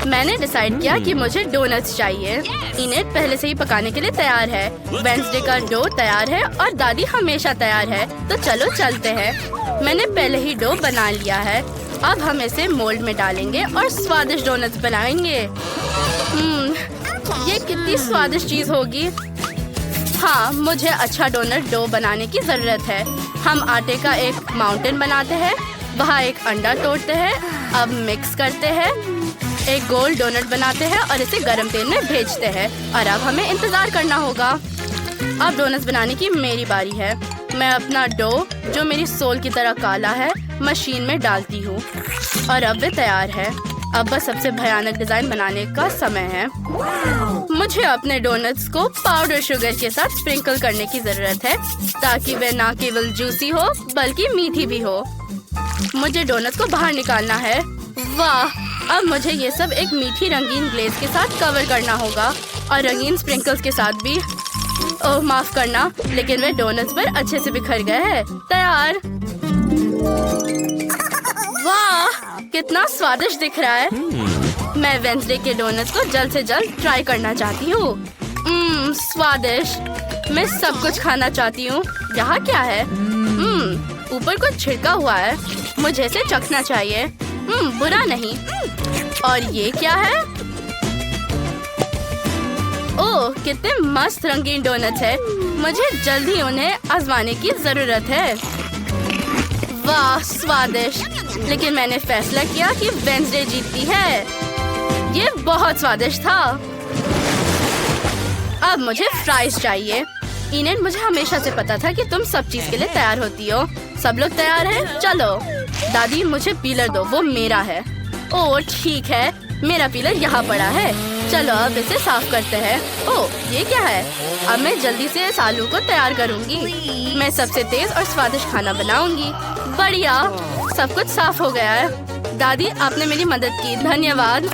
मैंने डिसाइड किया कि मुझे डोनट्स चाहिए। इनेट पहले से ही पकाने के लिए तैयार है। वेंसडे का डो तैयार है और दादी हमेशा तैयार है, तो चलो चलते हैं। मैंने पहले ही डो बना लिया है। अब हम इसे मोल्ड में डालेंगे और स्वादिष्ट डोनट्स बनाएंगे। ये कितनी स्वादिष्ट चीज होगी। हाँ, मुझे अच्छा डोनट डो बनाने की जरूरत है। हम आटे का एक माउंटेन बनाते हैं, वहाँ एक अंडा तोड़ते हैं, अब मिक्स करते हैं, एक गोल डोनट बनाते हैं और इसे गरम तेल में भेजते हैं। और अब हमें इंतजार करना होगा। अब डोनट्स बनाने की मेरी बारी है। मैं अपना डो, जो मेरी सोल की तरह काला है, मशीन में डालती हूँ और अब वे तैयार है। अब बस सबसे भयानक डिजाइन बनाने का समय है। मुझे अपने डोनट्स को पाउडर शुगर के साथ स्प्रिंकल करने की जरूरत है, ताकि वे ना केवल जूसी हो बल्कि मीठी भी हो। मुझे डोनट्स को बाहर निकालना है। वाह! अब मुझे ये सब एक मीठी रंगीन ग्लेज के साथ कवर करना होगा और रंगीन स्प्रिंकल्स के साथ भी। ओह, माफ करना, लेकिन वे डोनट्स पर अच्छे से बिखर गए हैं। तैयार। वाह, कितना स्वादिष्ट दिख रहा है। मैं वेंसडे के डोनट्स को जल्द से जल्द ट्राई करना चाहती हूँ। स्वादिष्ट। मैं सब कुछ खाना चाहती हूँ। यहाँ क्या है? ऊपर कुछ छिड़का हुआ है, मुझे इसे चखना चाहिए। बुरा नहीं। और ये क्या है? ओह, कितने मस्त रंगीन डोनट्स है। मुझे जल्द ही उन्हें आजमाने की जरूरत है। वाह, स्वादिष्ट। लेकिन मैंने फैसला किया कि वेंसडे जीतती है। ये बहुत स्वादिष्ट था। अब मुझे फ्राइज चाहिए। इनेट, मुझे हमेशा से पता था कि तुम सब चीज के लिए तैयार होती हो। सब लोग तैयार हैं? चलो। दादी, मुझे पीलर दो, वो मेरा है। ओह ठीक है, मेरा पीलर यहाँ पड़ा है। चलो अब इसे साफ करते हैं। ओह, ये क्या है? अब मैं जल्दी से इस आलू को तैयार करूँगी। मैं सबसे तेज और स्वादिष्ट खाना बनाऊंगी। बढ़िया, सब कुछ साफ हो गया है। दादी, आपने मेरी मदद की, धन्यवाद।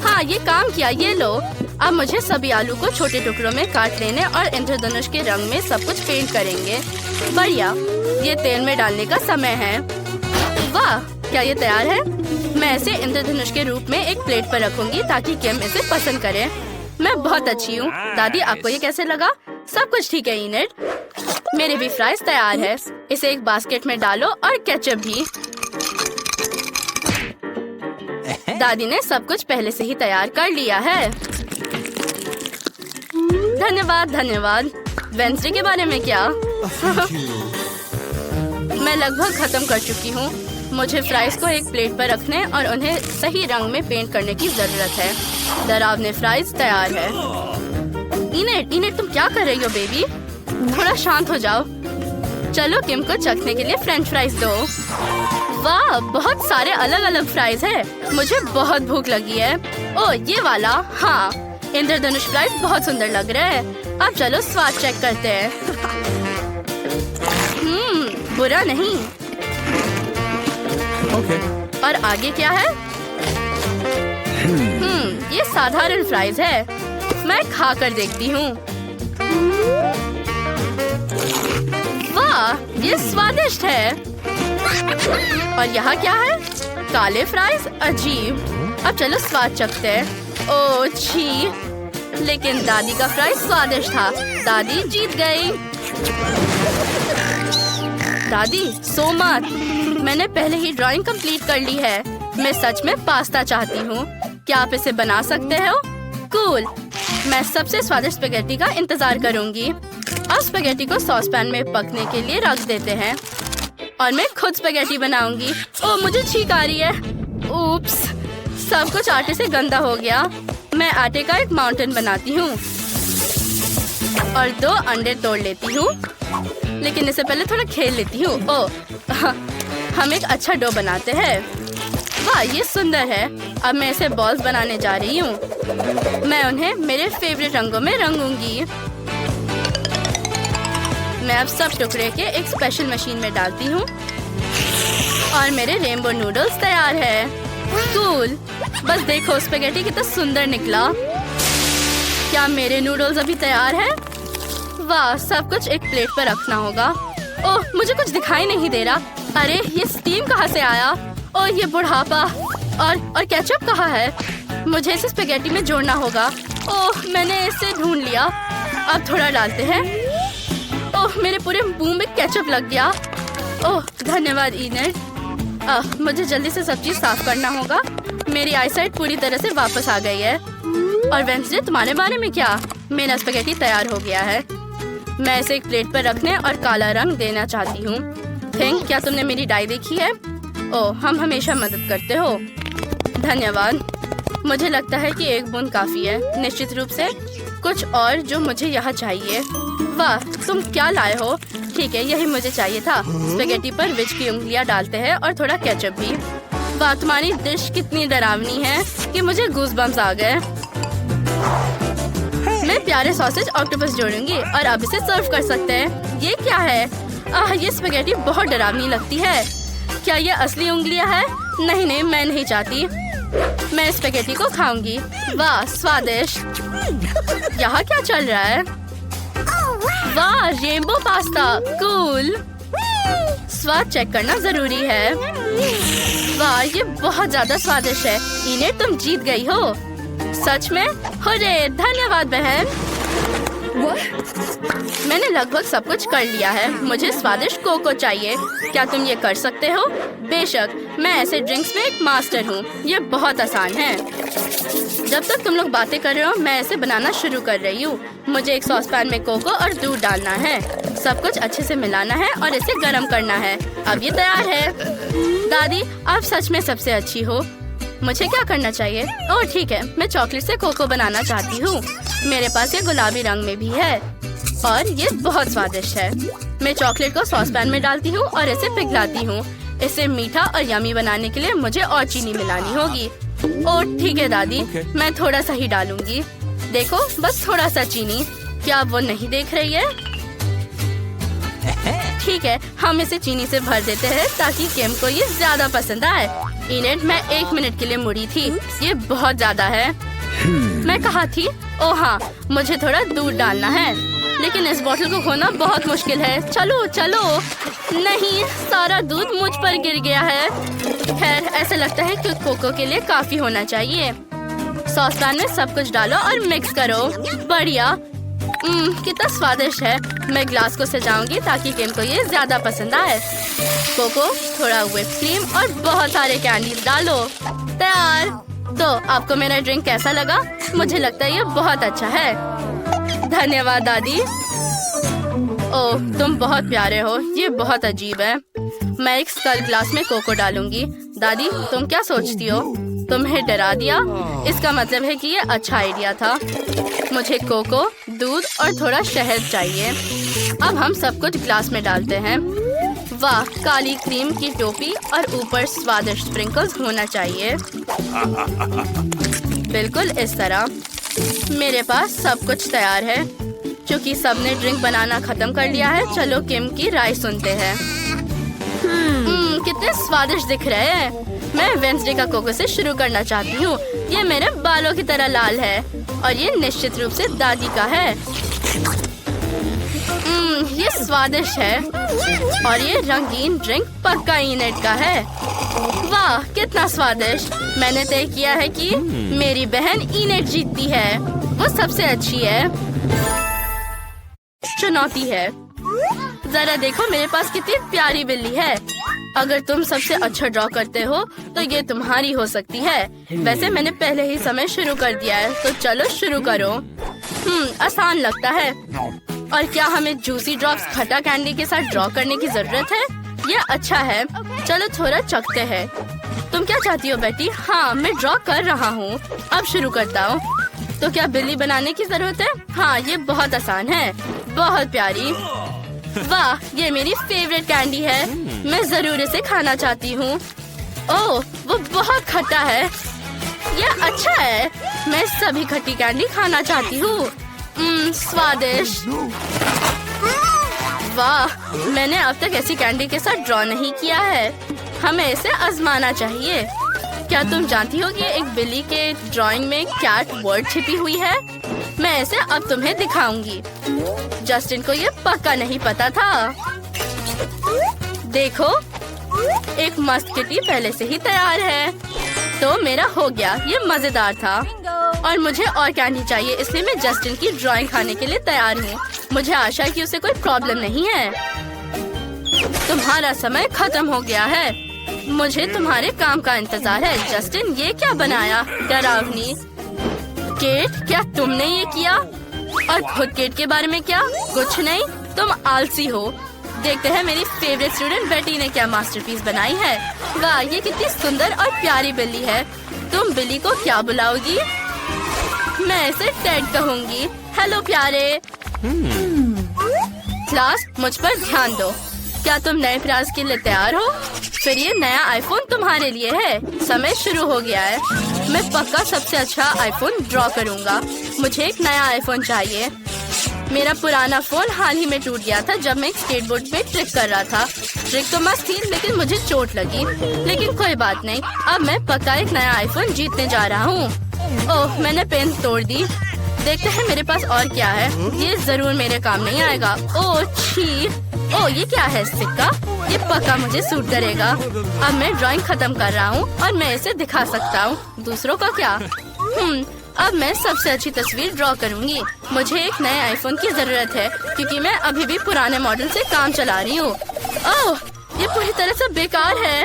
हाँ, ये काम किया। ये लो। अब मुझे सभी आलू को छोटे टुकड़ों में काट लेने और इंद्रधनुष के रंग में सब कुछ पेंट करेंगे। बढ़िया, ये तेल में डालने का समय है। वाह, क्या ये तैयार है? मैं इसे इंद्रधनुष के रूप में एक प्लेट पर रखूंगी ताकि किम इसे पसंद करे। मैं बहुत अच्छी हूँ। दादी, आपको ये कैसे लगा? सब कुछ ठीक है इनेट। मेरे भी फ्राइज तैयार है। इसे एक बास्केट में डालो और केचप भी। दादी ने सब कुछ पहले से ही तैयार कर लिया है। धन्यवाद, धन्यवाद। वेंसडे के बारे में क्या? मैं लगभग खत्म कर चुकी हूँ। मुझे फ्राइज को एक प्लेट पर रखने और उन्हें सही रंग में पेंट करने की जरूरत है। डरावने फ्राइज तैयार है। इनेट, तुम क्या कर रही हो बेबी? थोड़ा शांत हो जाओ। चलो किम को चखने के लिए फ्रेंच फ्राइज दो। वाह, बहुत सारे अलग अलग फ्राइज है। मुझे बहुत भूख लगी है। ओह, ये वाला। हाँ, इंद्रधनुष फ्राइज बहुत सुंदर लग रहा है। अब चलो स्वाद चेक करते हैं। बुरा नहीं। और आगे क्या है? ये साधारण फ्राइज है। मैं खा कर देखती हूँ। वाह, ये स्वादिष्ट है। और यहाँ क्या है? काले फ्राइज, अजीब। अब चलो स्वाद चखते हैं। ओह छी, लेकिन दादी का फ्राइज स्वादिष्ट था। दादी जीत गई। दादी, सो मत। मैंने पहले ही ड्राइंग कंप्लीट कर ली है। मैं सच में पास्ता चाहती हूँ। क्या आप इसे बना सकते हो? कूल। मैं सबसे स्वादिष्ट स्पेगेटी का इंतजार करूंगी। अब स्पेगेटी को सॉस पैन में पकने के लिए रख देते हैं और मैं खुद स्पेगेटी बनाऊंगी। ओह, मुझे छींक आ रही है। उप्स, सब कुछ आटे से गंदा हो गया। मैं आटे का एक माउंटेन बनाती हूँ और 2 अंडे तोड़ लेती हूँ, लेकिन इससे पहले थोड़ा खेल लेती हूँ। ओह, हम एक अच्छा डो बनाते हैं। वाह, ये सुंदर है। अब मैं इसे बॉल्स बनाने जा रही हूँ। मैं उन्हें मेरे फेवरेट रंगों में रंगूंगी। मैं अब सब टुकड़े के एक स्पेशल मशीन में डालती हूँ और मेरे रेनबो नूडल्स तैयार है। कूल। बस देखो, स्पेगेटी कितना सुंदर निकला। क्या मेरे नूडल्स अभी तैयार है? वाह, सब कुछ एक प्लेट पर रखना होगा। ओह, मुझे कुछ दिखाई नहीं दे रहा। अरे, ये स्टीम कहाँ से आया? ओह, ये बुढ़ापा। और केचप कहाँ है? मुझे इसे स्पेगेटी में जोड़ना होगा। ओह, मैंने इसे ढूंढ लिया। अब थोड़ा डालते हैं। ओह, मेरे पूरे मुंह में केचप लग गया। ओह, धन्यवाद इनेट। मुझे जल्दी से सब चीज साफ करना होगा। मेरी आईसाइट पूरी तरह से वापस आ गई है। और वेंसडे, तुम्हारे बारे में क्या? मेरा स्पेगेटी तैयार हो गया है। मैं इसे एक प्लेट पर रखने और काला रंग देना चाहती हूँ। थिंक, क्या तुमने मेरी डाई देखी है? ओह, हम हमेशा मदद करते हो। धन्यवाद। मुझे लगता है कि एक बूंद काफी है। निश्चित रूप से कुछ और जो मुझे यहाँ चाहिए। वाह, तुम क्या लाए हो? ठीक है, यही मुझे चाहिए था। स्पेगेटी पर विच की उंगलियाँ डालते हैं और थोड़ा केचप भी। वाह, तुम्हारी डिश कितनी डरावनी है कि मुझे गूज़बम्स आ गए। मैं प्यारे सॉसेज ऑक्टोपस जोड़ूंगी और अब इसे सर्व कर सकते हैं। ये क्या है? ये स्पेगेटी बहुत डरावनी लगती है। क्या ये असली उंगलियां हैं? नहीं, मैं नहीं चाहती। मैं स्पेगेटी को खाऊंगी। वाह, स्वादिष्ट। यहाँ क्या चल रहा है? वाह, रेनबो पास्ता, कूल। स्वाद चेक करना जरूरी है। वाह, ये बहुत ज्यादा स्वादिष्ट है। इन्हें तुम जीत गई हो। सच में? हुर्रे, धन्यवाद बहन। मैंने लगभग सब कुछ कर लिया है। मुझे स्वादिष्ट कोको चाहिए। क्या तुम ये कर सकते हो? बेशक, मैं ऐसे ड्रिंक्स में एक मास्टर हूँ। ये बहुत आसान है। जब तक तुम लोग बातें कर रहे हो, मैं इसे बनाना शुरू कर रही हूँ। मुझे एक सॉस पैन में कोको और दूध डालना है। सब कुछ अच्छे से मिलाना है और इसे गर्म करना है। अब ये तैयार है। दादी, आप सच में सबसे अच्छी हो। मुझे क्या करना चाहिए? ओह ठीक है, मैं चॉकलेट से कोको बनाना चाहती हूँ। मेरे पास ये गुलाबी रंग में भी है और ये बहुत स्वादिष्ट है। मैं चॉकलेट को सॉस पैन में डालती हूँ और इसे पिघलाती हूँ। इसे मीठा और यमी बनाने के लिए मुझे और चीनी मिलानी होगी। ओह ठीक है दादी, मैं थोड़ा सा ही डालूंगी। देखो, बस थोड़ा सा चीनी। क्या वो नहीं देख रही है? ठीक है, हम इसे चीनी से भर देते हैं ताकि केम को ये ज्यादा पसंद आए। इनेट, मैं 1 मिनट के लिए मुड़ी थी। ये बहुत ज्यादा है। मैं कहाँ थी? ओह हाँ, मुझे थोड़ा दूध डालना है, लेकिन इस बोतल को खोना बहुत मुश्किल है। चलो चलो। नहीं, सारा दूध मुझ पर गिर गया है। खैर, ऐसा लगता है कि कोको के लिए काफी होना चाहिए। सॉस पैन में सब कुछ डालो और मिक्स करो। बढ़िया। कितना स्वादिष्ट है। मैं ग्लास को सजाऊंगी ताकि केम को ये ज्यादा पसंद आए। कोको, थोड़ा व्हिप क्रीम और बहुत सारे कैंडीज डालो। तैयार। तो आपको मेरा ड्रिंक कैसा लगा? मुझे लगता है ये बहुत अच्छा है। धन्यवाद दादी। ओह, तुम बहुत प्यारे हो। ये बहुत अजीब है। मैं एक स्कल ग्लास में कोको डालूंगी। दादी, तुम क्या सोचती हो? तुम्हें डरा दिया? इसका मतलब है कि ये अच्छा आइडिया था। मुझे कोको, दूध और थोड़ा शहद चाहिए। अब हम सब कुछ ग्लास में डालते हैं। वाह, काली क्रीम की टोपी और ऊपर स्वादिष्ट स्प्रिंकल्स होना चाहिए। बिल्कुल इस तरह। मेरे पास सब कुछ तैयार है। क्योंकि सबने ड्रिंक बनाना खत्म कर लिया है, चलो किम की राय सुनते हैं। कितने स्वादिष्ट दिख रहे हैं। मैं वेंसडे का कोको से शुरू करना चाहती हूँ। ये मेरे बालों की तरह लाल है और ये निश्चित रूप से दादी का है। ये स्वादिष्ट है और ये रंगीन ड्रिंक पक्का इनेट का है। वाह, कितना स्वादिष्ट। मैंने तय किया है कि मेरी बहन इनेट जीतती है। वो सबसे अच्छी है। चुनौती है। जरा देखो, मेरे पास कितनी प्यारी बिल्ली है। अगर तुम सबसे अच्छा ड्रॉ करते हो तो ये तुम्हारी हो सकती है। वैसे मैंने पहले ही समय शुरू कर दिया है, तो चलो शुरू करो। आसान लगता है। और क्या हमें जूसी ड्रॉप्स खट्टा कैंडी के साथ ड्रॉ करने की जरूरत है? ये अच्छा है। चलो थोड़ा चखते हैं। तुम क्या चाहती हो बेटी? हाँ, मैं ड्रॉ कर रहा हूँ। अब शुरू करता हूँ। तो क्या बिल्ली बनाने की जरूरत है? हाँ, ये बहुत आसान है। बहुत प्यारी। वाह, ये मेरी फेवरेट कैंडी है। मैं जरूर इसे खाना चाहती हूँ। ओह, वो बहुत खट्टा है। यह अच्छा है। मैं सभी खट्टी कैंडी खाना चाहती हूँ। स्वादिष्ट। वाह, मैंने अब तक ऐसी कैंडी के साथ ड्रॉ नहीं किया है। हमें इसे आजमाना चाहिए। क्या तुम जानती हो कि एक बिल्ली के ड्राइंग में कैट वर्ड छिपी हुई है? मैं इसे अब तुम्हें दिखाऊंगी। जस्टिन को ये पक्का नहीं पता था। देखो, एक मस्त किटी पहले से ही तैयार है। तो मेरा हो गया, ये मजेदार था। और मुझे और कैंडी चाहिए, इसलिए मैं जस्टिन की ड्राइंग खाने के लिए तैयार हूँ। मुझे आशा है कि उसे कोई प्रॉब्लम नहीं है। तुम्हारा समय खत्म हो गया है। मुझे तुम्हारे काम का इंतजार है। जस्टिन, ये क्या बनाया? डरावनी। केट, क्या तुमने ये किया? और खुद केट के बारे में क्या? कुछ नहीं, तुम आलसी हो। देखते हैं मेरी फेवरेट स्टूडेंट बेटी ने क्या मास्टरपीस बनाई है। वाह, ये कितनी सुंदर और प्यारी बिल्ली है। तुम बिल्ली को क्या बुलाओगी? मैं इसे टेड कहूँगी। हेलो प्यारे। क्लास, मुझ पर ध्यान दो। क्या तुम नए प्रयास के लिए तैयार हो? फिर ये नया आईफोन तुम्हारे लिए है। समय शुरू हो गया है। मैं पक्का सबसे अच्छा आईफोन ड्रॉ करूँगा। मुझे एक नया आईफोन चाहिए। मेरा पुराना फोन हाल ही में टूट गया था जब मैं एक स्केटबोर्ड पे ट्रिक कर रहा था। ट्रिक तो मस्त थी, लेकिन मुझे चोट लगी। लेकिन कोई बात नहीं, अब मैं पक्का एक नया आईफोन जीतने जा रहा हूँ। ओह, मैंने पेन तोड़ दी। देखते हैं मेरे पास और क्या है। ये जरूर मेरे काम नहीं आएगा। ओह छी, ओह ये क्या है? सिक्का। ये पक्का मुझे सूट करेगा। अब मैं ड्राइंग खत्म कर रहा हूँ और मैं इसे दिखा सकता हूँ। दूसरों का क्या? अब मैं सबसे अच्छी तस्वीर ड्रॉ करूँगी। मुझे एक नए आईफोन की जरूरत है क्योंकि मैं अभी भी पुराने मॉडल से काम चला रही हूँ। ओह, ये पूरी तरह से बेकार है।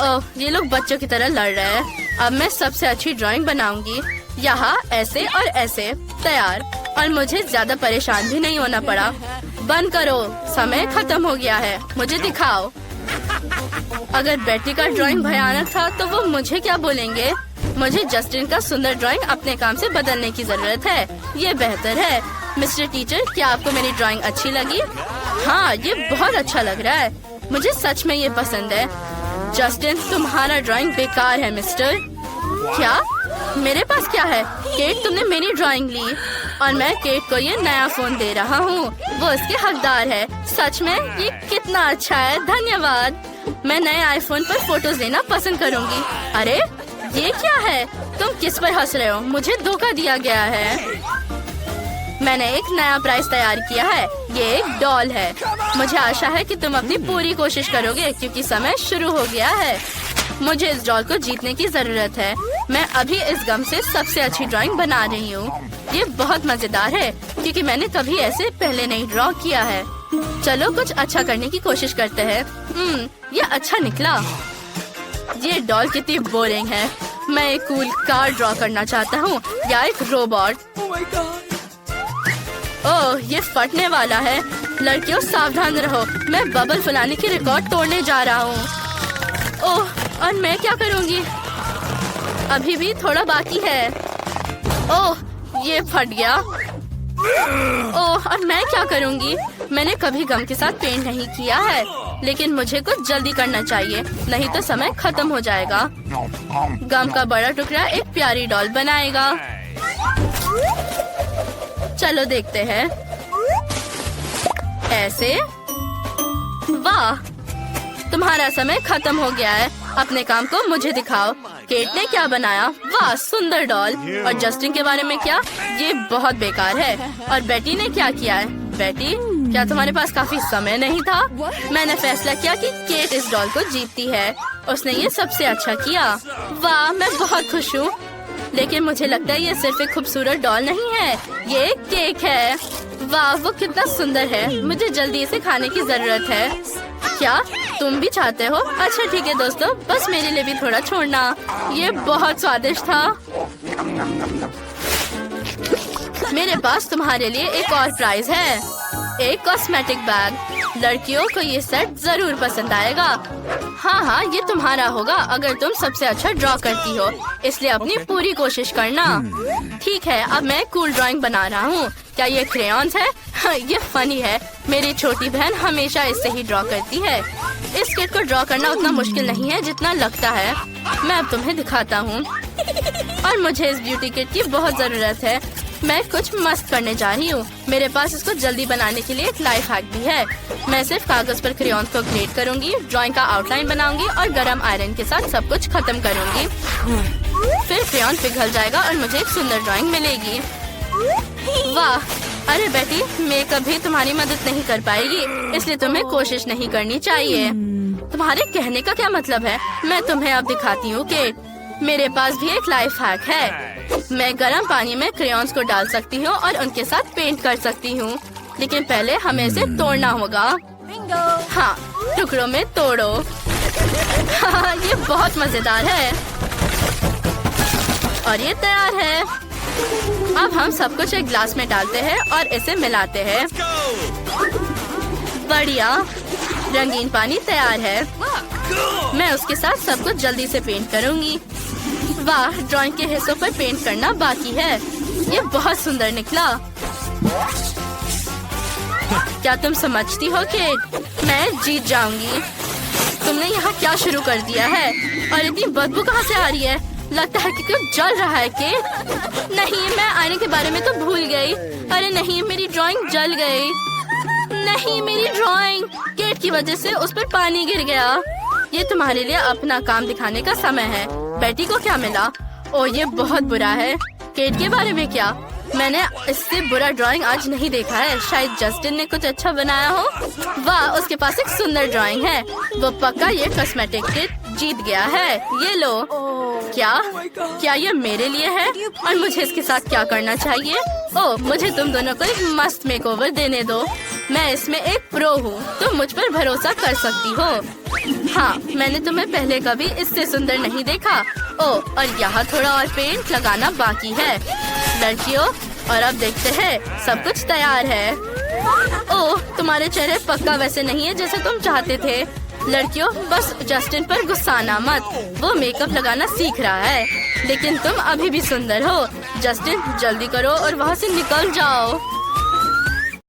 ओह, ये लोग बच्चों की तरह लड़ रहे हैं। अब मैं सबसे अच्छी ड्राइंग बनाऊंगी। यहाँ ऐसे और ऐसे। तैयार। और मुझे ज्यादा परेशान भी नहीं होना पड़ा। बंद करो, समय खत्म हो गया है। मुझे दिखाओ। अगर बेटी का ड्राइंग भयानक था तो वो मुझे क्या बोलेंगे? मुझे जस्टिन का सुंदर ड्राइंग अपने काम से बदलने की जरूरत है। ये बेहतर है। मिस्टर टीचर, क्या आपको मेरी ड्राइंग अच्छी लगी? हाँ, ये बहुत अच्छा लग रहा है। मुझे सच में ये पसंद है। जस्टिन, तुम्हारा ड्राइंग बेकार है मिस्टर। क्या? मेरे पास क्या है? केट, तुमने मेरी ड्राइंग ली और मैं केट को ये नया फोन दे रहा हूँ। वो इसके हकदार है। सच में ये कितना अच्छा है। धन्यवाद। मैं नए आईफोन पर फोटोज लेना पसंद करूँगी। अरे ये क्या है? तुम किस पर हंस रहे हो? मुझे धोखा दिया गया है। मैंने एक नया प्राइज तैयार किया है। ये एक डॉल है। मुझे आशा है कि तुम अपनी पूरी कोशिश करोगे क्योंकि समय शुरू हो गया है। मुझे इस डॉल को जीतने की जरूरत है। मैं अभी इस गम से सबसे अच्छी ड्राइंग बना रही हूँ। ये बहुत मजेदार है क्योंकि मैंने कभी ऐसे पहले नहीं ड्रॉ किया है। चलो कुछ अच्छा करने की कोशिश करते हैं। ये अच्छा निकला। ये डॉल कितनी बोरिंग है। मैं एक कूल कार ड्रॉ करना चाहता हूँ या एक रोबोट। ओह, ये फटने वाला है। लड़कियों सावधान रहो। मैं बबल फुलाने की रिकॉर्ड तोड़ने जा रहा हूँ। ओह, और मैं क्या करूँगी? अभी भी थोड़ा बाकी है। ओह, ये फट गया। ओह, और मैं क्या करूँगी? मैंने कभी गम के साथ पेंट नहीं किया है, लेकिन मुझे कुछ जल्दी करना चाहिए, नहीं तो समय खत्म हो जाएगा। गम का बड़ा टुकड़ा एक प्यारी डॉल बनाएगा। चलो देखते हैं। ऐसे। वाह, तुम्हारा समय खत्म हो गया है। अपने काम को मुझे दिखाओ। केट ने क्या बनाया? वाह, सुंदर डॉल। और जस्टिन के बारे में क्या? ये बहुत बेकार है। और बेटी ने क्या किया है? बेटी, क्या तुम्हारे पास काफी समय नहीं था? मैंने फैसला किया कि केट इस डॉल को जीतती है। उसने ये सबसे अच्छा किया। वाह, मैं बहुत खुश हूँ। लेकिन मुझे लगता है ये सिर्फ एक खूबसूरत डॉल नहीं है, ये एक केक है। वाह, वो कितना सुंदर है। मुझे जल्दी इसे खाने की जरूरत है। क्या तुम भी चाहते हो? अच्छा ठीक है दोस्तों, बस मेरे लिए भी थोड़ा छोड़ना। ये बहुत स्वादिष्ट था। मेरे पास तुम्हारे लिए एक और प्राइज है, एक कॉस्मेटिक बैग। लड़कियों को ये सेट जरूर पसंद आएगा। हाँ, ये तुम्हारा होगा अगर तुम सबसे अच्छा ड्रॉ करती हो, इसलिए अपनी पूरी कोशिश करना। ठीक है, अब मैं कूल ड्राइंग बना रहा हूँ। क्या ये क्रेयॉन्स है? ये फनी है। मेरी छोटी बहन हमेशा इससे ही ड्रॉ करती है। इस किट को ड्रॉ करना उतना मुश्किल नहीं है जितना लगता है। मैं अब तुम्हें दिखाता हूँ। और मुझे इस ब्यूटी किट की बहुत जरूरत है। मैं कुछ मस्त करने जा रही हूँ। मेरे पास इसको जल्दी बनाने के लिए एक लाइफ हैक भी है। मैं सिर्फ कागज पर क्रेयॉन्स को ग्रेड करूँगी, ड्राइंग का आउटलाइन बनाऊंगी और गरम आयरन के साथ सब कुछ खत्म करूँगी। फिर क्रेयॉन पिघल जाएगा और मुझे एक सुंदर ड्राइंग मिलेगी। वाह, अरे बेटी, मेकअप भी तुम्हारी मदद नहीं कर पाएगी, इसलिए तुम्हें कोशिश नहीं करनी चाहिए। तुम्हारे कहने का क्या मतलब है? मैं तुम्हें अब दिखाती हूँ केट। मेरे पास भी एक लाइफ हैक है। मैं गर्म पानी में क्रेयॉन्स को डाल सकती हूँ और उनके साथ पेंट कर सकती हूँ, लेकिन पहले हमें इसे तोड़ना होगा। हाँ, टुकड़ों में तोड़ो। हाँ, ये बहुत मजेदार है और ये तैयार है। अब हम सब कुछ एक ग्लास में डालते हैं और इसे मिलाते हैं। बढ़िया, रंगीन पानी तैयार है। मैं उसके साथ सब कुछ जल्दी से पेंट करूंगी। वाह, ड्राइंग के हिस्सों पर पेंट करना बाकी है। ये बहुत सुंदर निकला। क्या तुम समझती हो केट, मैं जीत जाऊंगी। तुमने यहाँ क्या शुरू कर दिया है और इतनी बदबू कहाँ से आ रही है? लगता है कि कुछ जल रहा है केट। नहीं, मैं आने के बारे में तो भूल गई। अरे नहीं, मेरी ड्राइंग जल गई। नहीं, मेरी ड्राइंग केट की वजह से उस पर पानी गिर गया। ये तुम्हारे लिए अपना काम दिखाने का समय है। बेटी को क्या मिला? ओह, ये बहुत बुरा है। केट के बारे में क्या? मैंने इससे बुरा ड्राइंग आज नहीं देखा है। शायद जस्टिन ने कुछ अच्छा बनाया हो। वाह, उसके पास एक सुंदर ड्राइंग है। वो पक्का ये कॉस्मेटिक किट जीत गया है। ये लो। क्या ये मेरे लिए है और मुझे इसके साथ क्या करना चाहिए? ओह, मुझे तुम दोनों को एक मस्त मेकओवर देने दो। मैं इसमें एक प्रो हूँ। तुम मुझ पर भरोसा कर सकती हो। हाँ, मैंने तुम्हें पहले कभी इससे सुंदर नहीं देखा। ओह, और यहाँ थोड़ा और पेंट लगाना बाकी है। लड़कियों, और अब देखते हैं, सब कुछ तैयार है। ओह, तुम्हारे चेहरे पक्का वैसे नहीं है जैसे तुम चाहते थे। लड़कियों, बस जस्टिन पर गुस्साना मत। वो मेकअप लगाना सीख रहा है, लेकिन तुम अभी भी सुंदर हो। जस्टिन, जल्दी करो और वहाँ से निकल जाओ।